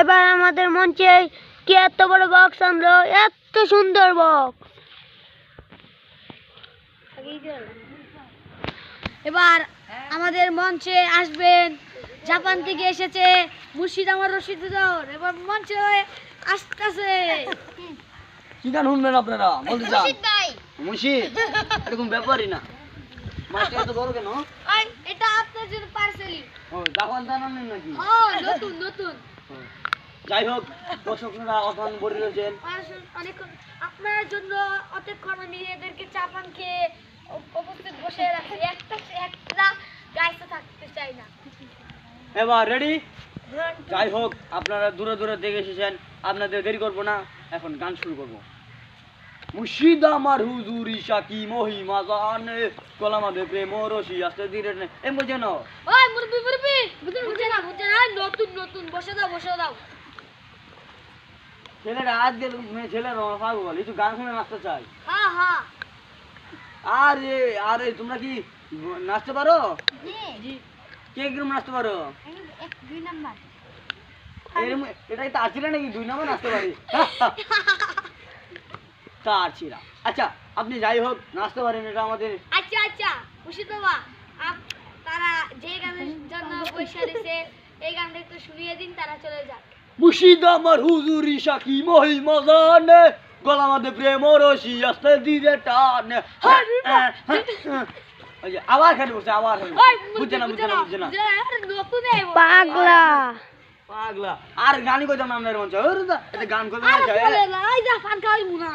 এবার আমাদের মঞ্চে কি এত বড় বক্স আনলো, এত সুন্দর বক্স। এবার আমাদের মঞ্চে আসবেন, জাপান থেকে এসেছে মুর্শিদ আমার রশিদুদ্দৌর। এবার মঞ্চে আসতেছে। কি গান শুনবেন আপনারা বলতে চান? মুর্শিদ এরকম ব্যাপারই না, মাছটা এত বড় কেন? এটা আপনার জন্য পার্সেলি। ও জাপান জানানেন নাকি? নতুন নতুন। যাই হোক, দর্শকরা অতক্ষণ বসে রয়েছেন। অনেকক্ষণ আপনার জন্য অতক্ষণ আমি এদেরকে চাপান খেয়ে উপস্থিত বসে রাখছি। একটা গাইতে থাকতে চাই না। এবার রেডি? যাই হোক, আপনারা দূরে দূরে দেখে এসেছেন, আপনাদের দেরি করবো না, এখন গান শুরু করবো। মুর্শিদ আমার হুজুর ঈশা কি মহিমা জানে, কলামাদের প্রেম রশি আসতে ধীরে এম বলছে না। ওই মুরবি বুঝে না নতুন নতুন বসে দাও। ছেলেরা আজকের মেয়ে ছেলেরা পাগল, একটু গান শুনে নাচতে চাই। হ্যাঁ আরে আরে তোমরা কি নাচতে পারো? জি কে কিরম নাচতে পারো? 2 নাম্বার। এরম এটাই তো আছিলা নাকি 2 নাম্বার নাচতে পারি? তা আছিলা। আচ্ছা আপনি যাই হোক নাচতে পারেন, এটা আমাদের। আচ্ছা মুর্শিদ বাবা, তারা যে গানের জন্য পয়সা দিছে এই গানটা একটু শুনিয়ে দিন, তারা চলে যাক। মুর্শিদ আমার হুজুর ঈশা কি মহিমা জানে, গলামাদের প্রেম রশি আসতে ধীরে টানে। ওই যে আবার খালি বলছে, আবার বুঝছে না। নতুন পাগলা পাগলা আর গানই কইতাম না আপনার মঞ্চে। এটা গান করবে আরে বলে না, এই যা পান খাওয়াই মুনা।